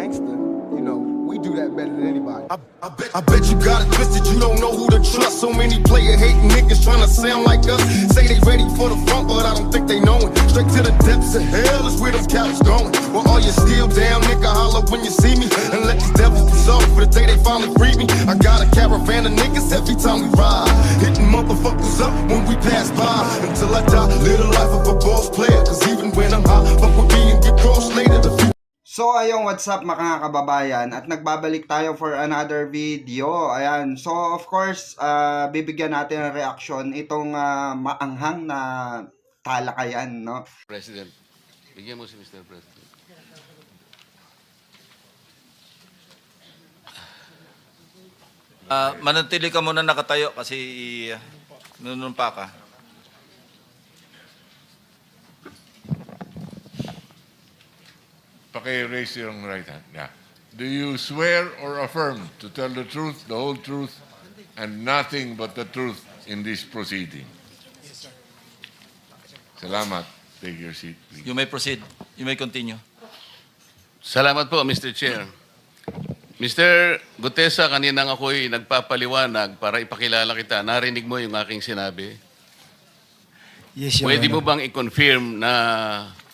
gangster, you know, we do that better than anybody. I bet you got it twisted, you don't know who to trust. So many player hating niggas trying to sound like us. Say they ready for the front, but I don't think they know it. Straight to the depths of hell is where them cowards going. Well, all you still down, nigga, holler when you see me. And let these devils be sorry for the day they finally free me. I got a caravan of niggas every time we ride, hitting motherfuckers up when we pass by. Until I die, live the life of a boss player. Cause even when I'm high, fuck with me and get crossed later. The So ayong what's up mga kababayan, at nagbabalik tayo for another video. Ayan, so of course, bibigyan natin ng reaction itong maanghang na talakayan, no? President, bigyan mo si Mr. President. Manatili ka muna nakatayo kasi nunumpa ka. Raise your right hand. Yeah. Do you swear or affirm to tell the truth, the whole truth, and nothing but the truth in this proceeding? Yes, sir. Salamat. Take your seat, please. You may proceed. You may continue. Salamat po, Mr. Chair. Mr. Gutesa, kanina ako'y nagpapaliwanag para ipakilala kita. Narinig mo yung aking sinabi. Yes, Your Pwede mo Honor. bang i-confirm na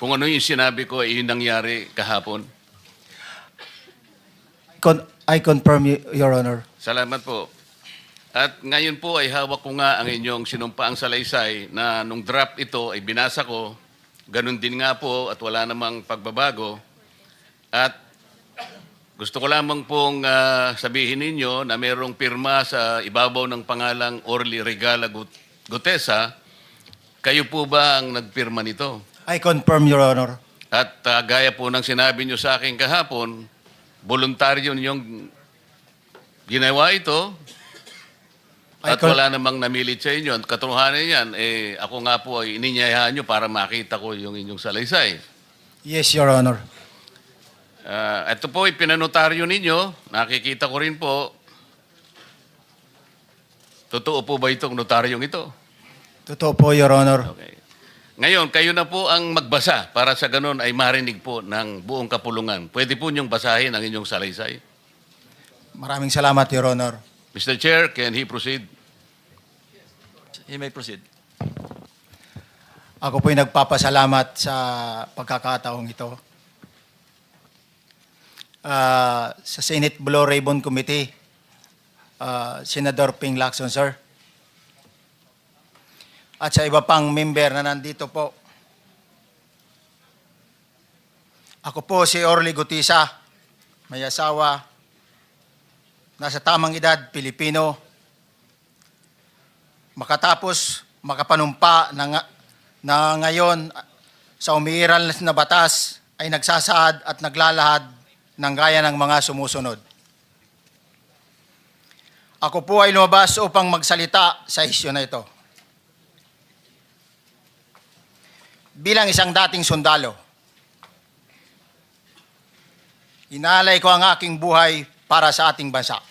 kung ano yung sinabi ko ay yung nangyari kahapon? I confirm, Your Honor. Salamat po. At ngayon po ay hawak ko nga ang inyong sinumpaang salaysay na nung draft ito ay binasa ko. Ganun din nga po at wala namang pagbabago. At gusto ko lamang pong sabihin ninyo na mayroong pirma sa ibabaw ng pangalang Orly Regala Gutesa. Kayo po ba ang nagpirma nito? I confirm, Your Honor. At gaya po ng sinabi nyo sa akin kahapon, voluntaryo ninyong ginawa ito at wala namang namilit sa inyo. At katotohanan yan, ako nga po ay ininyayahan nyo para makita ko yung inyong salaysay. Yes, Your Honor. Ito po ay pinanotaryo ninyo. Nakikita ko rin po. Totoo po ba itong notaryong ito? Totoo po, Your Honor. Okay. Ngayon, kayo na po ang magbasa para sa ganun ay marinig po ng buong kapulungan. Pwede po niyong basahin ang inyong salaysay. Maraming salamat, Your Honor. Mr. Chair, can he proceed? You may proceed. Ako po'y nagpapasalamat sa pagkakataong ito. Sa Senate Blue Ribbon Committee, Senador Ping Lacson, sir. At sa iba pang member na nandito po. Ako po si Orly Gutesa, may asawa, nasa tamang edad, Pilipino. Makatapos makapanumpa na ngayon sa umiiral na batas ay nagsasaad at naglalahad ng gaya ng mga sumusunod. Ako po ay lumabas upang magsalita sa isyu na ito. Bilang isang dating sundalo, inaalay ko ang aking buhay para sa ating bansa.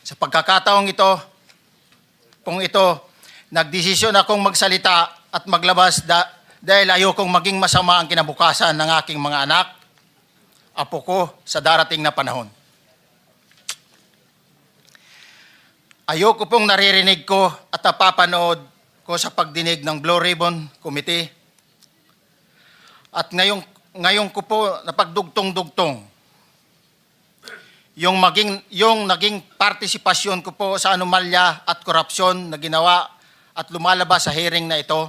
Sa pagkakataong ito, nagdesisyon akong magsalita at maglabas dahil ayokong maging masama ang kinabukasan ng aking mga anak, apo ko sa darating na panahon. Ayoko pong naririnig ko at napapanood ko sa pagdinig ng Blue Ribbon Committee. At ngayon ko po napagdugtong-dugtong yung naging partisipasyon ko po sa anomalya at korupsyon na ginawa at lumalabas sa hearing na ito.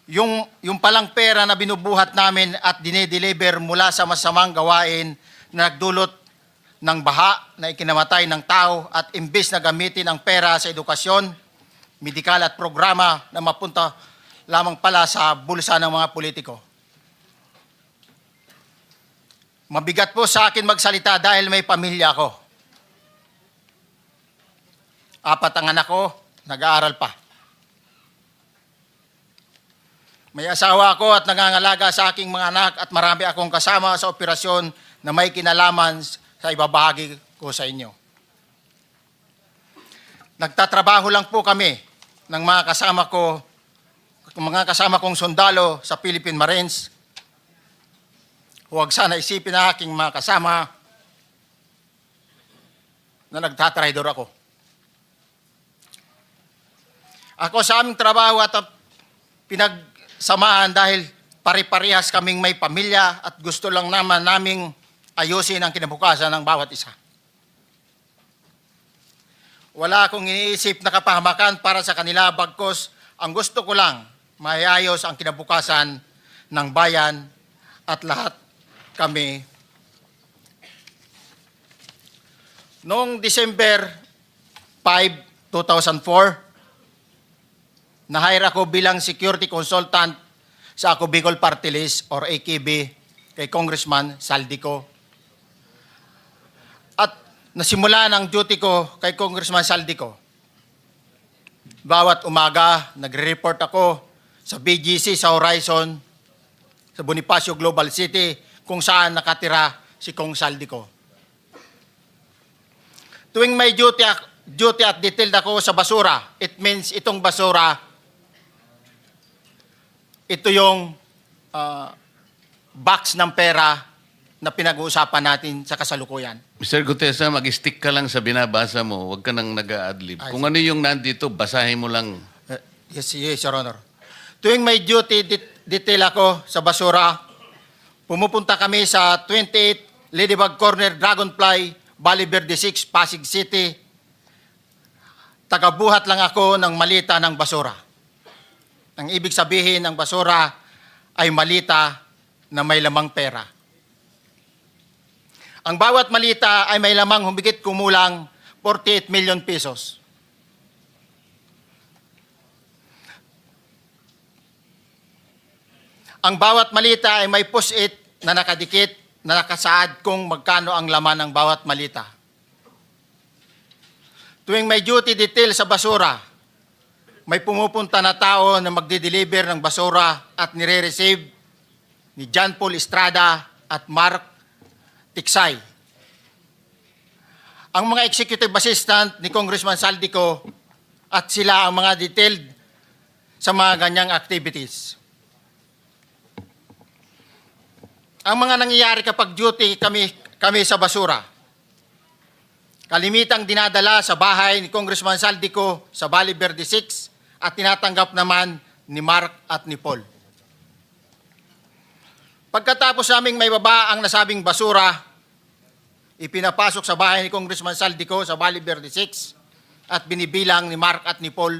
Yung palang pera na binubuhat namin at dinedeliver mula sa masamang gawain na nagdulot ng baha na ikinamatay ng tao at imbes na gamitin ang pera sa edukasyon, medikal at programa na mapunta lamang pala sa bulsa ng mga politiko. Mabigat po sa akin magsalita dahil may pamilya ako. 4 ang anak ko, nag-aaral pa. May asawa ako at nangangalaga sa aking mga anak at marami akong kasama sa operasyon na may kinalaman sa ibabahagi ko sa inyo. Nagtatrabaho lang po kami ng mga kasama kong sundalo sa Philippine Marines huwag sana isipin ng aking mga kasama na nagtatraidor ako. Ako sa aming trabaho at pinagsamahan dahil pare-parehas kaming may pamilya at gusto lang naman naming ayusin ang kinabukasan ng bawat isa. Wala akong iniisip na kapahamakan para sa kanila, bagkos ang gusto ko lang maayos ang kinabukasan ng bayan at lahat kami. Noong December 5, 2004, na-hire ako bilang security consultant sa Ako Bicol Party List or AKB kay Congressman Saldico. At nasimula ng duty ko kay Congressman Saldico. Bawat umaga, nagre-report ako sa BGC sa Horizon, sa Bonifacio Global City, kung saan nakatira si Kong Saldico. Tuwing may duty at detailed ako sa basura, it means itong basura, ito yung box ng pera na pinag-uusapan natin sa kasalukuyan. Mr. Gutesa, mag-stick ka lang sa binabasa mo. Huwag ka nang nag-a-adlib. Ay, Kung ano yung nandito, basahin mo lang. Yes, Your Honor. Tuwing may duty detail ako sa basura, pumupunta kami sa 28 Ladybug Corner, Dragonfly, Valle Verde 6, Pasig City. Tagabuhat lang ako ng malita ng basura. Ang ibig sabihin ng basura ay malita na may lamang pera. Ang bawat malita ay may lamang humigit kumulang 48 million pesos. Ang bawat malita ay may post-it na nakadikit na nakasaad kung magkano ang laman ng bawat malita. Tuwing may duty detail sa basura, may pumupunta na tao na magdi-deliver ng basura at nire-receive ni John Paul Estrada at Mark Tiksay. Ang mga executive assistant ni Congressman Saldico at sila ang mga detailed sa mga ganyang activities. Ang mga nangyayari kapag duty kami sa basura, kalimitang dinadala sa bahay ni Congressman Saldico sa Valle Verde 6 at tinatanggap naman ni Mark at ni Paul. Pagkatapos naming may baba ang nasabing basura, ipinapasok sa bahay ni Congressman Saldico sa Valle Verde 6 at binibilang ni Mark at ni Paul.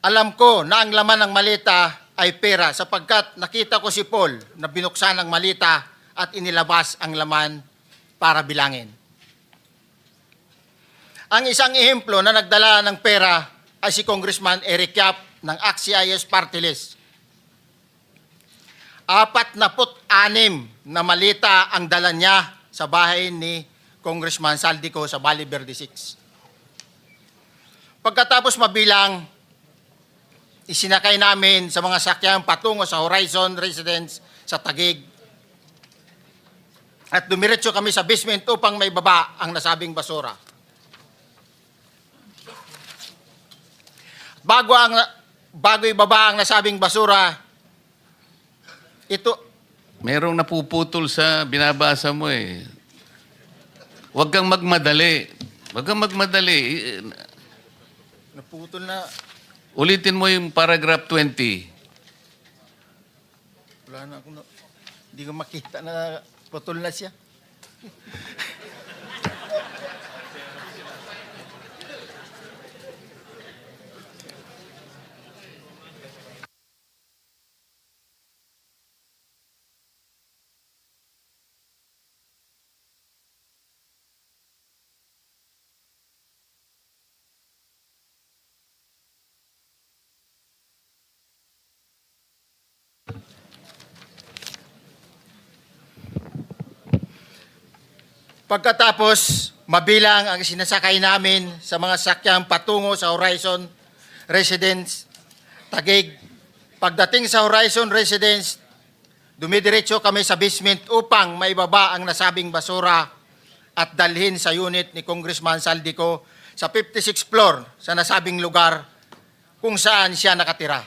Alam ko na ang laman ng malita ay pera sapagkat nakita ko si Paul na binuksan ang malita at inilabas ang laman para bilangin. Ang isang ehemplo na nagdala ng pera ay si Congressman Eric Yap ng AXIS Party List. 46 na malita ang dala niya sa bahay ni Congressman Saldico sa Valle Verde 6. Pagkatapos mabilang, isinakay namin sa mga sakyang patungo sa Horizon Residence sa Taguig. At dumiretso kami sa basement upang may baba ang nasabing basura. Bago ibaba ang nasabing basura, ito, Merong napuputol sa binabasa mo eh. Huwag kang magmadali. Huwag kang magmadali. naputol na, Ulitin mo yung paragraph 20. wala na akong, hindi ko makita na putol na siya. Pagkatapos, mabilang ang sinasakay namin sa mga sakyang patungo sa Horizon Residence, Taguig. Pagdating sa Horizon Residence, dumidiretso kami sa basement upang maibaba ang nasabing basura at dalhin sa unit ni Congressman Saldico sa 56th floor sa nasabing lugar kung saan siya nakatira.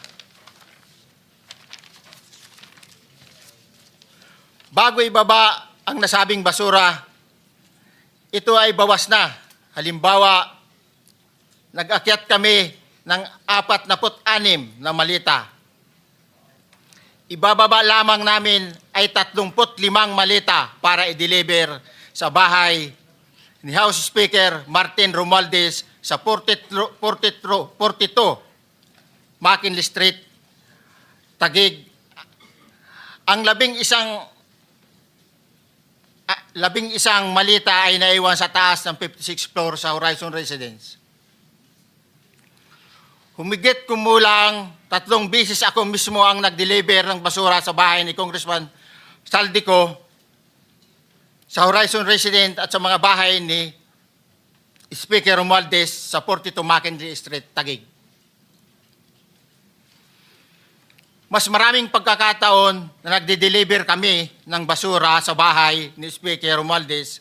bago ibaba ang nasabing basura, ito ay bawas na. Halimbawa, nag-akyat kami ng 46 na malita. Ibababa lamang namin ay 35 malita para i-deliver sa bahay ni House Speaker Martin Romualdez sa 42 McKinley Street, Taguig. Ang labing isang malita ay naiwan sa taas ng 56th floor sa Horizon Residence. Humigit kumulang 3 bisis ako mismo ang nag-deliver ng basura sa bahay ni Congressman Saldico, sa Horizon Residence at sa mga bahay ni Speaker Romualdez sa 42 McKinley Street, Taguig. Mas maraming pagkakataon na nagde-deliver kami ng basura sa bahay ni Speaker Romualdez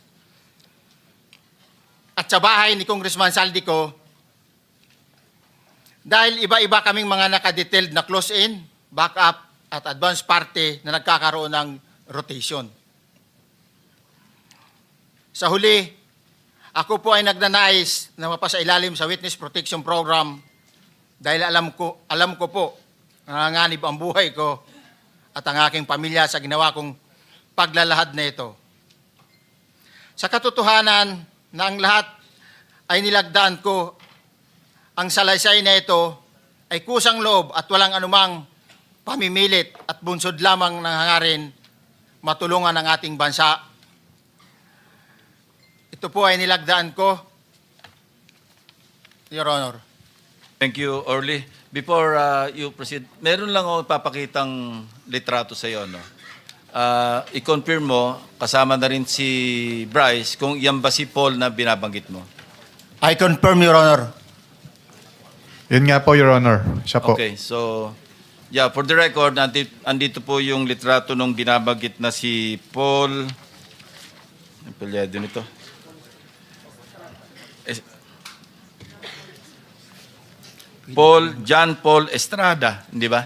at sa bahay ni Congressman Saldico dahil iba-iba kaming mga nakadetailed na close-in, back-up at advance party na nagkakaroon ng rotation. Sa huli, ako po ay nagnanais na mapasailalim sa Witness Protection Program dahil alam ko po nanganganib ang buhay ko at ang aking pamilya sa ginawa kong paglalahad na ito. Sa katotohanan na ang lahat ay nilagdaan ko, ang salaysay na ito ay kusang loob at walang anumang pamimilit at bunsod lamang ng hangarin matulungan ang ating bansa. Ito po ay nilagdaan ko, Your Honor. Thank you, Orly. Before you proceed, meron lang ako papakitang litrato sa iyo, no? I-confirm mo, kasama na rin si Bryce, kung yan ba si Paul na binabanggit mo. I confirm, Your Honor. Yun nga po, Your Honor. Siya po. Okay, so, yeah, for the record, andito po yung litrato nung binabanggit na si Paul. Ang palyado nito. John Paul Estrada, di ba?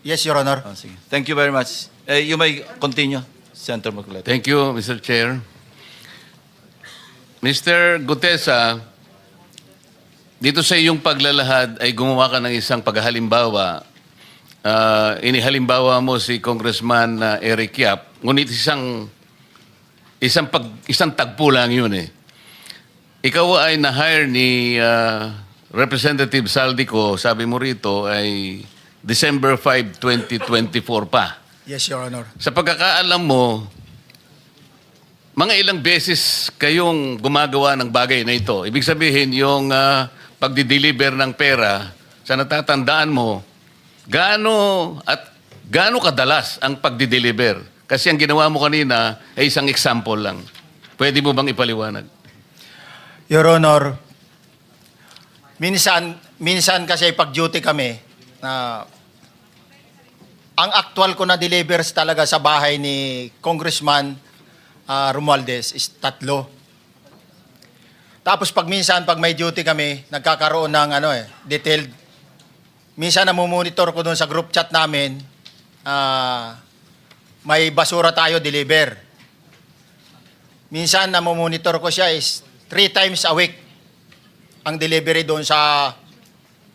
Yes, Your Honor. Oh, sige. Thank you very much. You may continue, Senator Marcoleta. Thank you, Mr. Chair. Mr. Gutesa, dito sa iyong paglalahad ay gumawa ka ng isang paghalimbawa. Inihalimbawa mo si Congressman Eric Yap, ngunit isang tagpo lang yun eh. Ikaw ay na-hire ni Representative Saldico, sabi mo rito, ay December 5, 2024 pa. Yes, Your Honor. Sa pagkakaalam mo, mga ilang beses kayong gumagawa ng bagay na ito. Ibig sabihin, yung pagdi-deliver ng pera, sa natatandaan mo, gaano kadalas ang pagdi-deliver? Kasi ang ginawa mo kanina ay isang example lang. Pwede mo bang ipaliwanag? Your Honor, minsan kasi pag-duty kami, ang actual ko na delivers talaga sa bahay ni Congressman Romualdez is 3. Tapos pag may duty kami, nagkakaroon ng detailed. Minsan namumonitor ko doon sa group chat namin, may basura tayo deliver. Minsan namumonitor ko siya is 3 times a week ang delivery doon sa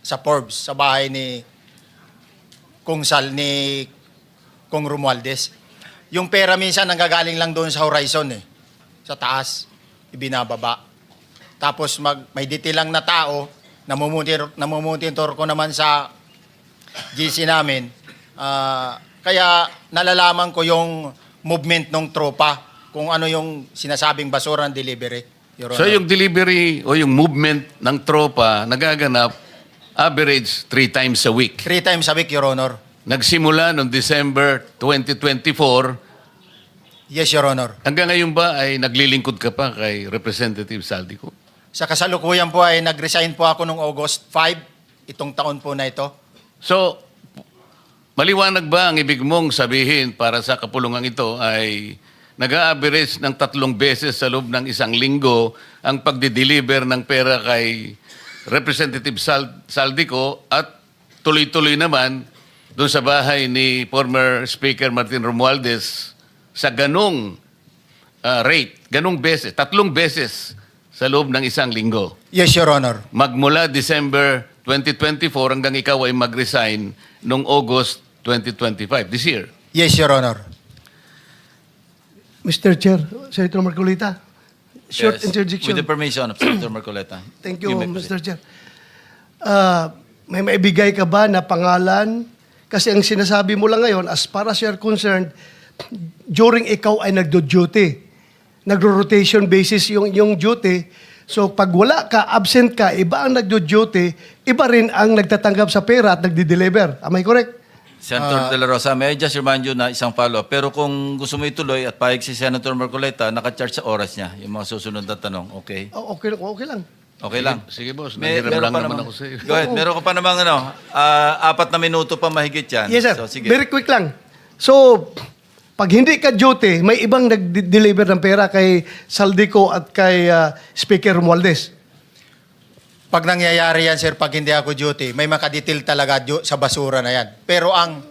Forbes, sa bahay ni Kung Romualdez. Yung pera minsan nanggagaling lang doon sa Horizon sa taas, ibinababa. Tapos may detail lang na tao, namumonitor ko naman sa GC namin. Kaya nalalaman ko yung movement ng tropa, kung ano yung sinasabing basura ng delivery. Your Honor. So yung delivery o yung movement ng tropa nagaganap average 3 times a week. 3 times a week, Your Honor. Nagsimula noong December 2024. Yes, Your Honor. Hanggang ngayon ba ay naglilingkod ka pa kay Representative Saldico? Sa kasalukuyan po ay nag-resign po ako noong August 5, itong taon po na ito. So, maliwanag ba ang ibig mong sabihin para sa kapulungan ito ay nag-a-average ng 3 beses sa loob ng 1 linggo ang pagdi-deliver ng pera kay Representative Saldico at tuloy-tuloy naman doon sa bahay ni former Speaker Martin Romualdez sa ganong rate, ganong beses, 3 beses sa loob ng isang linggo. Yes, Your Honor. Magmula December 2024 hanggang ikaw ay mag-resign noong August 2025, this year. Yes, Your Honor. Mr. Chair, Senator Marcolita, short Yes. interjection. With the permission of Senator Marcoleta. Thank you, may proceed. Mr. Chair. May maibigay ka ba na pangalan? Kasi ang sinasabi mo lang ngayon, as far as you're concerned, during ikaw ay nagdo-duty, nagro-rotation basis yung duty. So pag wala ka, absent ka, iba ang nagdo-duty, iba rin ang nagtatanggap sa pera at nagdi-deliver. Am I correct? Senator De La Rosa, may I just remind you na isang follow-up. Pero kung gusto mo ituloy at pahig si Senator Marcoleta, naka-charge sa oras niya yung mga susunod na tanong. Okay? Okay lang. Okay lang. Sige, boss. May- Nangiram meron lang pa naman namang- ako sa iyo. Go ahead. Meron ka pa namang 4 na minuto pa mahigit yan. Yes, sir. So, sige. Very quick lang. So, pag hindi ka duty, may ibang nag-deliver ng pera kay Saldico at kay Speaker Romualdez. Pag nangyayari yan, sir, pag hindi ako duty, may makadetail talaga sa basura na yan. Pero ang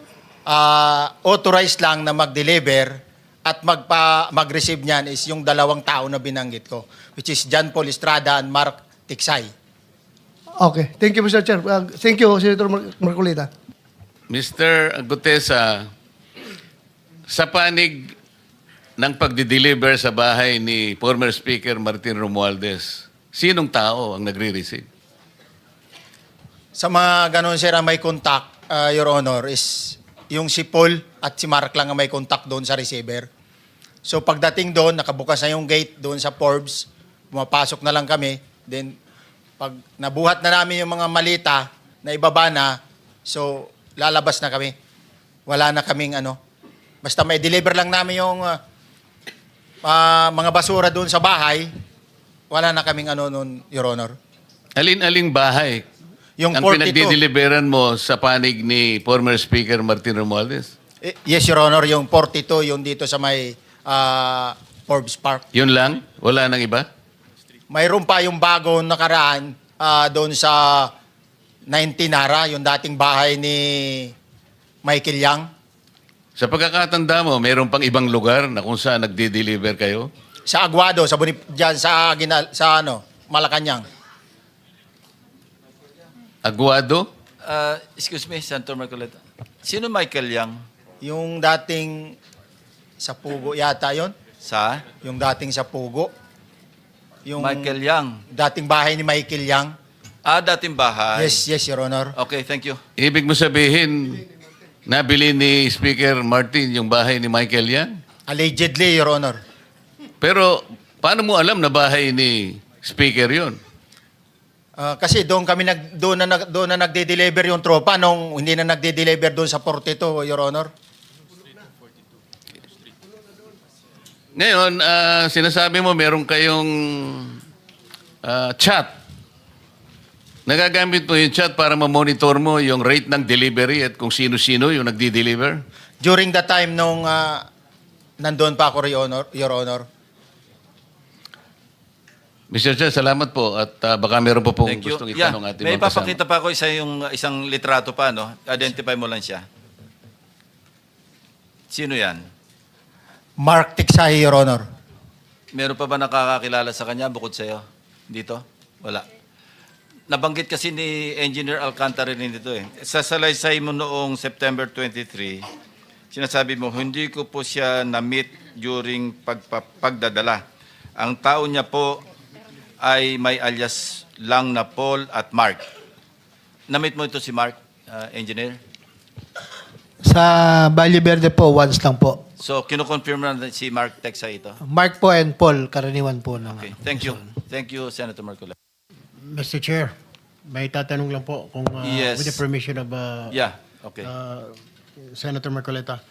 authorized lang na mag-deliver at mag-receive niyan is yung 2 tao na binanggit ko, which is John Paul Estrada and Mark Tiksay. Okay. Thank you, Mr. Chair. Thank you, Senator Marcolita. Mr. Gutesa, sa panig ng pagdi-deliver sa bahay ni former Speaker Martin Romualdez, sinong tao ang nagre-receive? Sa mga ganun, sir, ang may contact, Your Honor, is yung si Paul at si Mark lang ang may contact doon sa receiver. So pagdating doon, nakabukas na yung gate doon sa Forbes, pumapasok na lang kami. Then pag nabuhat na namin yung mga malita na ibaba na, so lalabas na kami. Wala na kaming basta may deliver lang namin yung mga basura doon sa bahay, wala na kaming noon, Your Honor. Alin-aling bahay Yung ang 42. pinagdi-deliveran mo sa panig ni former Speaker Martin Romualdez? Yes, Your Honor, yung 42, yung dito sa may Forbes Park. Yun lang? Wala nang iba? Mayroon pa yung bago nakaraan doon sa 19 Nara, yung dating bahay ni Michael Yang. Sa pagkakatanda mo, mayroon pang ibang lugar na kung saan nagdi-deliver kayo? Sa Aguado, dyan sa Malacanang. Aguado? Excuse me, Senator Marcoleta. Sino Michael Yang? Yung dating sa Pugo yata yon. Sa? Yung dating sa Pugo. Yung Michael Yang. dating bahay ni Michael Yang. Dating bahay. Yes, Your Honor. Okay, thank you. Ibig mo sabihin, nabili ni Speaker Martin yung bahay ni Michael Yan? Allegedly, Your Honor. Pero paano mo alam na bahay ni Speaker yon? Kasi doon na nagde-deliver yung tropa nung hindi na nagde-deliver doon sa 42, Your Honor. Ngayon, sinasabi mo meron kayong chat. Nagagamit mo yung chat para ma-monitor mo yung rate ng delivery at kung sino-sino yung nagdi-deliver? During the time nung nandoon pa ako, Your Honor. Mr. Chair, salamat po at baka meron po pong Thank you. gustong itanong ating May mga kasama. papakita pa ako isang litrato pa, no? Identify mo lang siya. Sino yan? Mark Tiksay, Your Honor. Meron pa ba nakakakilala sa kanya bukod sa'yo? Dito? Wala. Nabanggit kasi ni Engineer Alcantara rin dito eh. Sa salaysay mo noong September 23, sinasabi mo, hindi ko po siya na-meet during pagdadala. Ang tao niya po ay may alias lang na Paul at Mark. Na-meet mo ito si Mark, Engineer? Sa Valle Verde po, once lang po. So, kinukonfirm na si Mark Texa ito? Mark po and Paul, karaniwan po ng... Okay, thank you. Thank you, Senator Marcoleta. Mr. Chair, may tatanong lang po kung Yes. with the permission of Yeah, okay. Senator Marcoleta.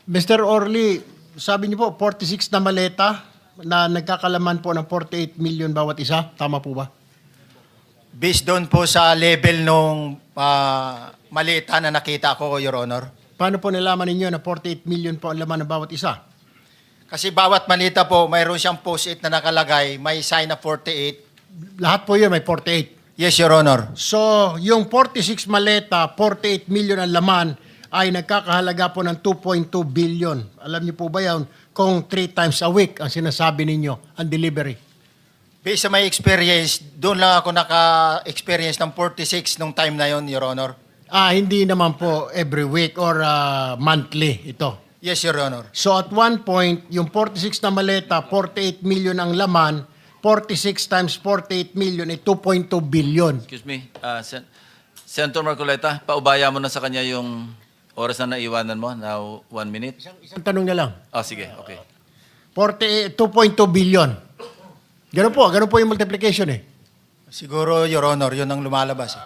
Mr. Orly, sabi niyo po 46 na maleta na nagkakalaman po ng 48 million bawat isa. Tama po ba? Based doon po sa level nung malita na nakita ko, Your Honor. Paano po nalaman ninyo na 48 million po ang laman ng bawat isa? Kasi bawat malita po, mayroon siyang post-it na nakalagay, may sign na 48. Lahat po yun may 48. Yes, Your Honor. So, yung 46 maleta, 48 million ang laman, ay nagkakahalaga po ng 2.2 billion. Alam niyo po ba yan kung 3 times a week ang sinasabi ninyo ang delivery? Based sa my experience, doon lang ako naka-experience ng 46 nung time na yon, Your Honor. Hindi naman po every week or monthly ito. Yes, Your Honor. So at one point, yung 46 na maleta, 48 million ang laman, 46 times 48 million ay 2.2 billion. Excuse me, Senator Marcoleta, paubaya mo na sa kanya yung oras na naiwanan mo. Now, 1 minute. Isang tanong na lang. Sige, okay. 2.2 billion. Ganun po yung multiplication eh. Siguro, Your Honor, yun ang lumalabas.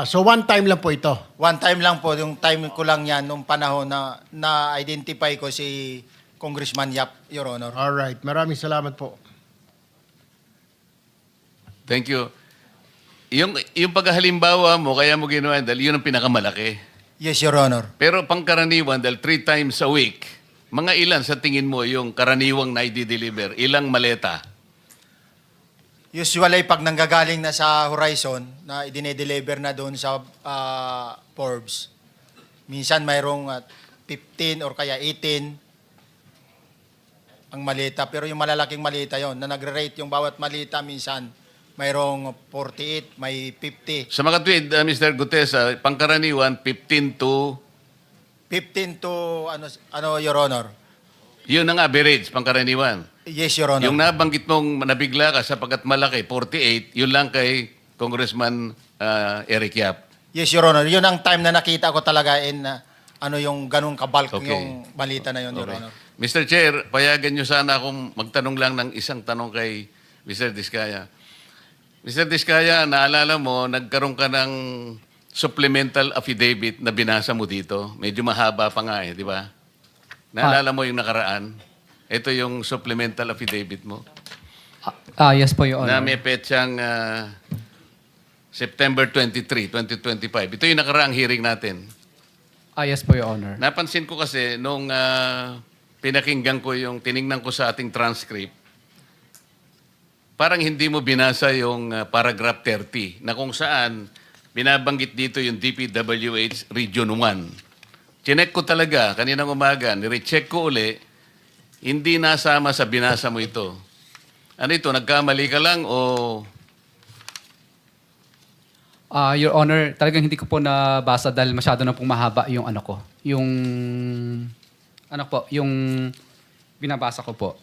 So one time lang po ito. One time lang po, yung time ko lang yan, nung panahon na na-identify ko si Congressman Yap, Your Honor. Alright, maraming salamat po. Thank you. Yung paghalimbawa mo, kaya mo ginawa, dahil yun ang pinakamalaki. Yes, Your Honor. Pero pangkaraniwan, dahil 3 times a week, mga ilan sa tingin mo yung karaniwang na i-deliver? Ilang maleta? Usually, pag nanggagaling na sa Horizon, na idine-deliver na doon sa Forbes, minsan mayroong 15 or kaya 18 ang malita. Pero yung malalaking malita yon na nagre-rate yung bawat malita, minsan mayroong 48, may 50. Sa mga tweet, Mr. Gutesa, pangkaraniwan, 15 to... 15 to, Your Honor? Yun ang average, pangkaraniwan. Yes, Your Honor. Yung nabanggit mong nabigla ka sapagkat malaki, 48, yun lang kay Congressman Eric Yap. Yes, Your Honor. Yun ang time na nakita ko talaga yung ganun kabalk Okay. yung balita na yun, Your Okay. Honor. Mr. Chair, payagan nyo sana akong magtanong lang ng isang tanong kay Mr. Diskaya. Mr. Diskaya, naalala mo, nagkaroon ka ng supplemental affidavit na binasa mo dito. Medyo mahaba pa nga di ba? Naalala mo yung nakaraan? Ito yung supplemental affidavit mo. Yes po, Your Na Honor. may petsang September 23, 2025. Ito yung nakaraang hearing natin. Yes po, Your Honor. Napansin ko kasi nung pinakinggan ko tiningnan ko sa ating transcript, parang hindi mo binasa yung paragraph 30 na kung saan binabanggit dito yung DPWH Region 1. Chinek ko talaga kaninang umaga, nirecheck ko uli, hindi nasama sa binasa mo ito. Ano ito, nagkamali ka lang o... Your Honor, talagang hindi ko po nabasa dahil masyado na pong mahaba yung ko. Yung binabasa ko po.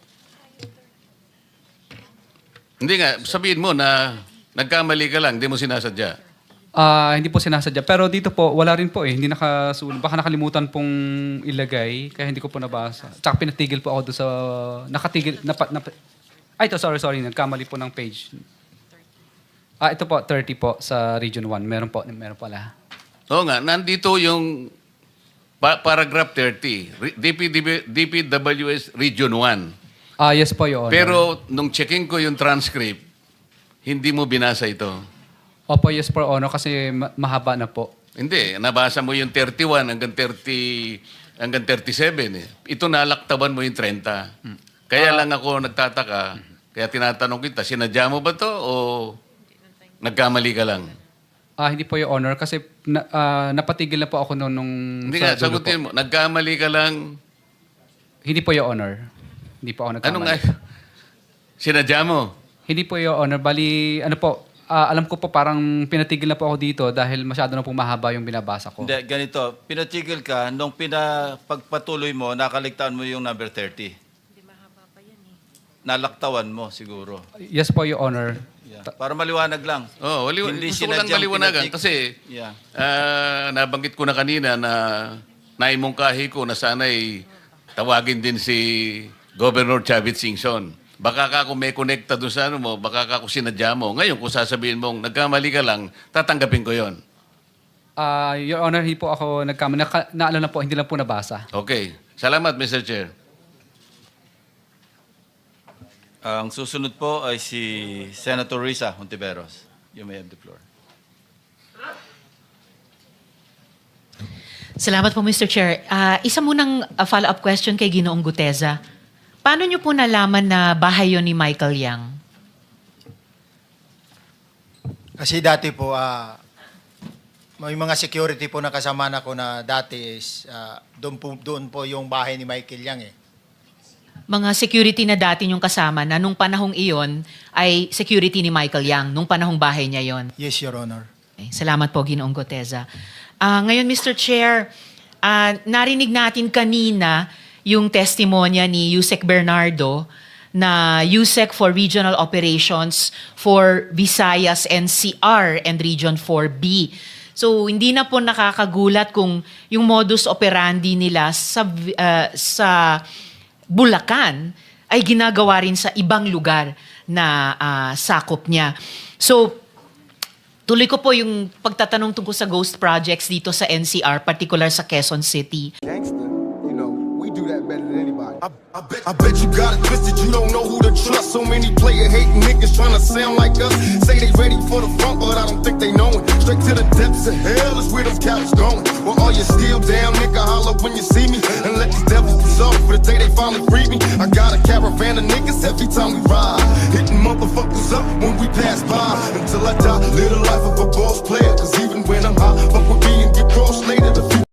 Hindi nga, sabihin mo na nagkamali ka lang, hindi mo sinasadya. Hindi po sinasadya. Pero dito po, wala rin po eh. Hindi nakasulat. Baka nakalimutan pong ilagay, kaya hindi ko po nabasa. Tsaka pinatigil po ako doon sa... Nakatigil... ito, sorry. Nagkamali po ng page. Ito po, 30 po sa Region 1. Meron pala. Oo nga, nandito yung paragraph 30, DPWS Region 1. Yes po, Your Honor. Pero nung checking ko yung transcript, hindi mo binasa ito. Opo, yes po, Honor, kasi mahaba na po. Hindi, nabasa mo yung 31 hanggang 37. Ito nalaktaban mo yung 30. Kaya lang ako nagtataka, kaya tinatanong kita, sinadya mo ba to o nagkamali ka lang? Hindi po, Your Honor, kasi napatigil na po ako nung Hindi sa nga, dulo sagutin po. mo, nagkamali ka lang. Hindi po, Your Honor. Hindi po ako nagkamali. Ano nga? Sinadya mo? Hindi po, Your Honor. Bali, alam ko po parang pinatigil na po ako dito dahil masyado na pong mahaba yung binabasa ko. Hindi, ganito. Pinatigil ka, nung pagpatuloy mo, nakaligtaan mo yung number 30. Hindi mahaba pa yan eh. Nalaktawan mo siguro. Yes po, Your Honor. Yeah. Para maliwanag lang. Oh, Hindi gusto ko lang sinadyang maliwanagan pinatik- kasi Yeah. nabanggit ko na kanina na naimungkahi ko na sana'y tawagin din si Governor Chavit Singson. Baka ka kung may connecta doon sa mo, baka ka kung sinadya mo. Ngayon, kung sasabihin mong nagkamali ka lang, tatanggapin ko yon. Your Honor, hindi po ako nagkamali. Naalala po, hindi lang po nabasa. Okay. Salamat, Mr. Chair. Ang susunod po ay si Senator Risa Hontiveros. You may have the floor. Salamat po, Mr. Chair. Isa munang follow-up question kay Ginoong Guteza. Paano niyo po nalaman na bahay yun ni Michael Yang? Kasi dati po, May mga security po na kasama na ko na dati is doon po yung bahay ni Michael Yang eh. Mga security na dati yung kasama na nung panahong iyon ay security ni Michael Yang, nung panahong bahay niya yon. Yes, Your Honor. Okay, salamat po, Ginoong Guteza. Ngayon, Mr. Chair, narinig natin kanina yung testimonya ni Yusek Bernardo na Yusek for Regional Operations for Visayas NCR and Region 4B. So, hindi na po nakakagulat kung yung modus operandi nila sa Bulacan ay ginagawa rin sa ibang lugar na sakop niya. So, tuloy ko po yung pagtatanong tungkol sa ghost projects dito sa NCR, particular sa Quezon City. Gangster, you know, we do that better than anybody. I bet you got it twisted, you don't know who to trust. So many player hating niggas trying to sound like us. Say they ready for the front, but I don't think they know it. Straight to the depths of hell is where them cowards going. Well, all you still down, nigga, holler when you see me. And let these devils be sorry for the day they finally free me. I got a caravan of niggas every time we ride. Hitting motherfuckers up when we pass by. Until I die, live the life of a